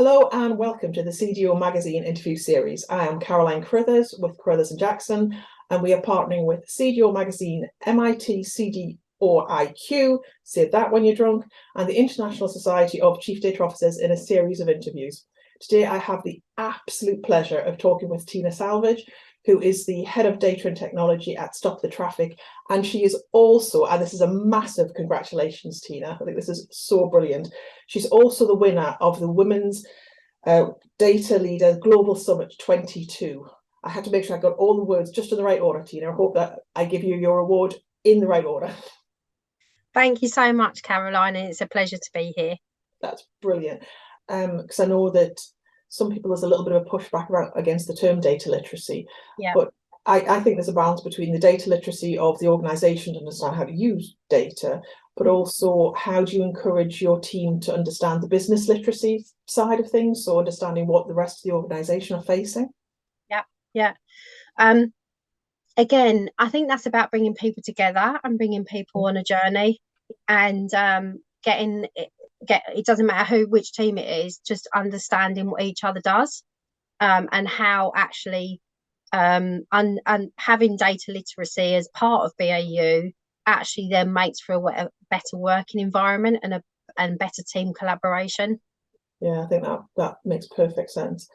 Hello and welcome to the CDO Magazine interview series. I am Caroline Carruthers with Carruthers and Jackson, and we are partnering with CDO Magazine, MIT CDO-IQ, say that when you're drunk, and the International Society of Chief Data Officers in a series of interviews. Today I have the absolute pleasure of talking with Tina Salvage, who is the Head of Data and Technology at Stop the Traffic. And she is also, and this is a massive congratulations, Tina, I think this is so brilliant, she's also the winner of the Women's Data Leader Global Summit 22. I had to make sure I got all the words just in the right order, Tina. I hope that I give you your award in the right order. Thank you so much, Caroline. It's a pleasure to be here. That's brilliant. Because I know that some people, there's a little bit of a pushback against the term data literacy. Yeah. But I think there's a balance between the data literacy of the organisation to understand how to use data, but also how do you encourage your team to understand the business literacy side of things, so understanding what the rest of the organisation are facing? Yeah. Again, I think that's about bringing people together and bringing people on a journey, and it doesn't matter which team it is, just understanding what each other does, and how actually and having data literacy as part of BAU actually then makes for a better working environment and better team collaboration. Yeah, I think that makes perfect sense.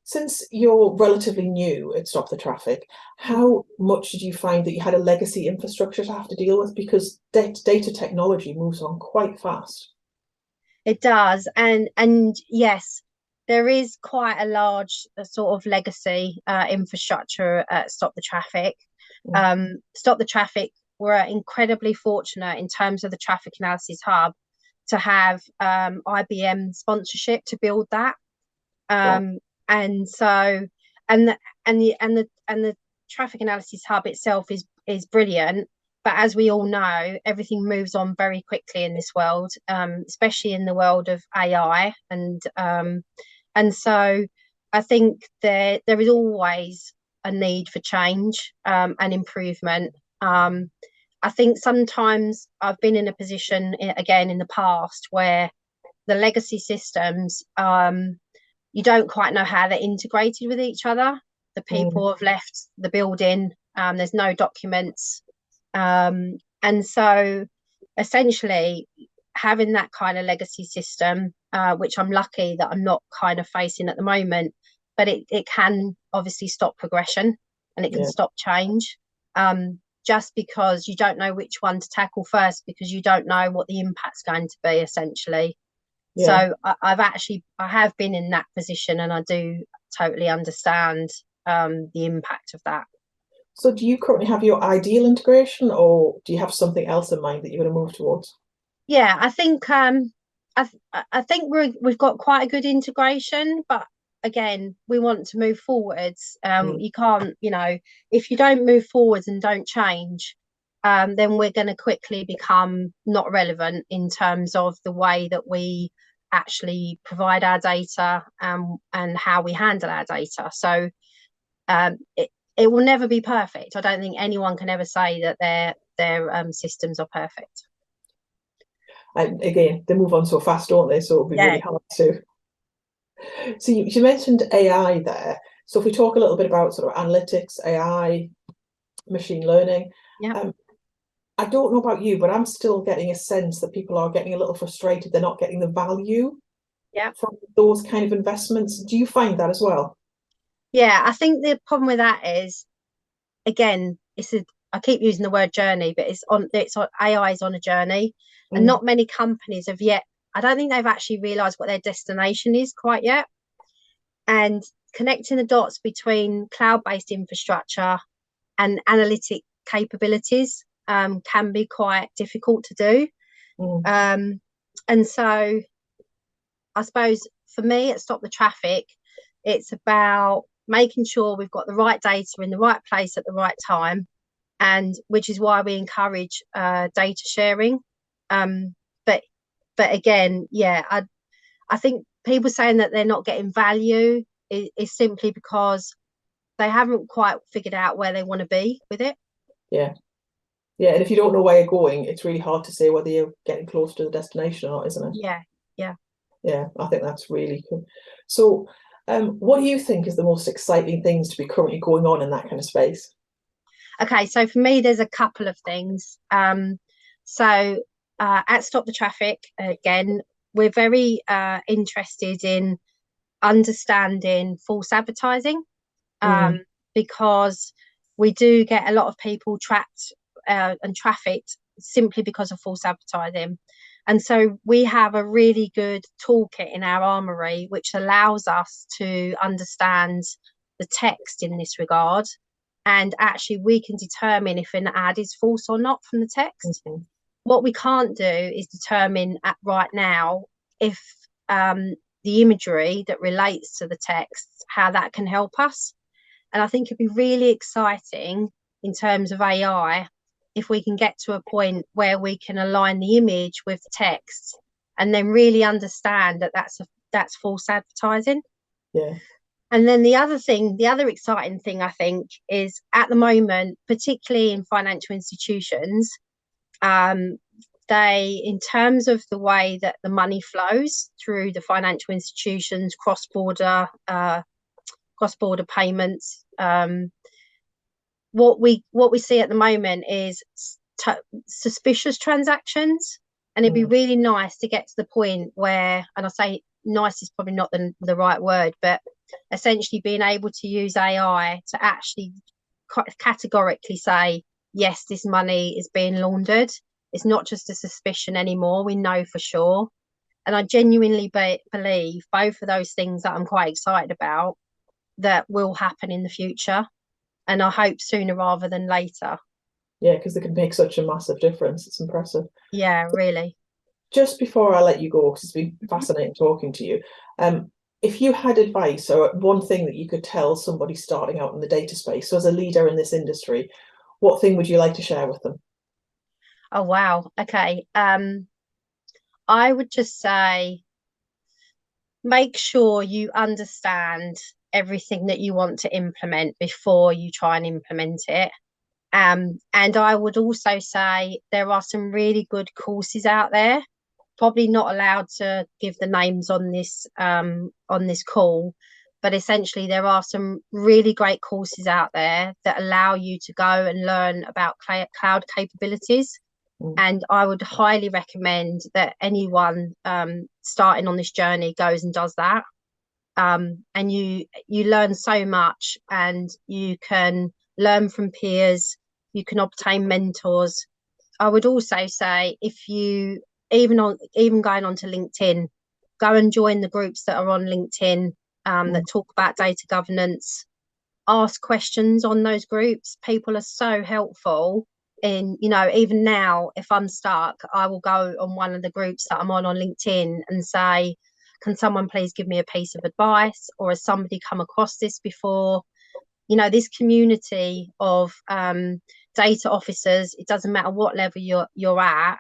Since you're relatively new at Stop the Traffic, how much did you find that you had a legacy infrastructure to have to deal with? Because data technology moves on quite fast. It does, and yes, there is quite a large sort of legacy infrastructure at Stop the Traffic. Stop the Traffic, we're incredibly fortunate in terms of the traffic analysis hub to have IBM sponsorship to build that. And so the traffic analysis hub itself is brilliant, but as we all know, everything moves on very quickly in this world, especially in the world of AI, and so I think there is always a need for change and improvement. I think sometimes I've been in a position again in the past where the legacy systems, you don't quite know how they're integrated with each other. The people have left the building, there's no documents, and so essentially having that kind of legacy system, which I'm lucky that I'm not kind of facing at the moment, but it can obviously stop progression and it can stop change, just because you don't know which one to tackle first, because you don't know what the impact's going to be, essentially. So I have been in that position, and I do totally understand the impact of that. So do you currently have your ideal integration, or do you have something else in mind that you're going to move towards? Yeah, I think I think we've got quite a good integration, but again, we want to move forwards. You can't, if you don't move forwards and don't change, then we're going to quickly become not relevant in terms of the way that we actually provide our data, and how we handle our data. So it will never be perfect. I don't think anyone can ever say that their systems are perfect. And again, they move on so fast, don't they? So it'll be really hard to. So you mentioned AI there. So if we talk a little bit about sort of analytics, AI, machine learning, I don't know about you, but I'm still getting a sense that people are getting a little frustrated. They're not getting the value from those kind of investments. Do you find that as well? Yeah, I think the problem with that is, again, I keep using the word journey, but AI is on a journey, and not many companies have yet. I don't think they've actually realised what their destination is quite yet. And connecting the dots between cloud-based infrastructure and analytic capabilities can be quite difficult to do. And so I suppose for me at Stop the Traffic, it's about making sure we've got the right data in the right place at the right time, and which is why we encourage data sharing. But again, I think people saying that they're not getting value is simply because they haven't quite figured out where they want to be with it. Yeah, and if you don't know where you're going, it's really hard to say whether you're getting close to the destination or not, isn't it? Yeah. Yeah, I think that's really cool. So what do you think is the most exciting things to be currently going on in that kind of space? Okay, so for me, there's a couple of things. So at Stop the Traffic, again, we're very interested in understanding false advertising, Mm, because we do get a lot of people trapped and trafficked simply because of false advertising. And so we have a really good toolkit in our armory, which allows us to understand the text in this regard. And actually, we can determine if an ad is false or not from the text. mhm. What we can't do is determine at right now if the imagery that relates to the text, how that can help us. And I think it'd be really exciting in terms of AI if we can get to a point where we can align the image with the text and then really understand that that's false advertising. Yeah. And then the other exciting thing I think is at the moment, particularly in financial institutions, um, in terms of the way that the money flows through the financial institutions, cross border payments. What we see at the moment is suspicious transactions, and it'd be Mm, really nice to get to the point where, and I say nice is probably not the right word, but essentially being able to use AI to actually categorically say, yes, this money is being laundered. It's not just a suspicion anymore. We know for sure. And I genuinely believe both of those things that I'm quite excited about that will happen in the future. And I hope sooner rather than later. yeah, because they can make such a massive difference. It's impressive. Yeah, really. Just before I let you go, because it's been Mhm. fascinating talking to you, if you had advice or one thing that you could tell somebody starting out in the data space, so as a leader in this industry, what thing would you like to share with them? Oh, wow. Okay. I would just say make sure you understand everything that you want to implement before you try and implement it. And I would also say there are some really good courses out there. Probably not allowed to give the names on this call, but essentially there are some really great courses out there that allow you to go and learn about cloud capabilities. Mm, And I would highly recommend that anyone starting on this journey goes and does that. And you learn so much, and you can learn from peers. You can obtain mentors. I would also say if you even going onto LinkedIn, go and join the groups that are on LinkedIn mm. that talk about data governance. Ask questions on those groups. People are so helpful. In even now, if I'm stuck, I will go on one of the groups that I'm on LinkedIn and say, "Can someone please give me a piece of advice?" Or has somebody come across this before? This community of data officers, it doesn't matter what level you're at,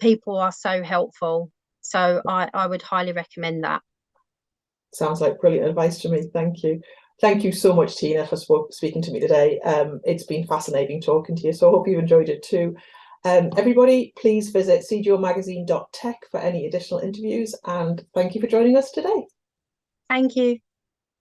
people are so helpful. So I would highly recommend that. Sounds like brilliant advice to me. Thank you. Thank you so much, Tina, for speaking to me today. It's been fascinating talking to you, so I hope you've enjoyed it too. Everybody, please visit cdomagazine.tech for any additional interviews, and thank you for joining us today. Thank you.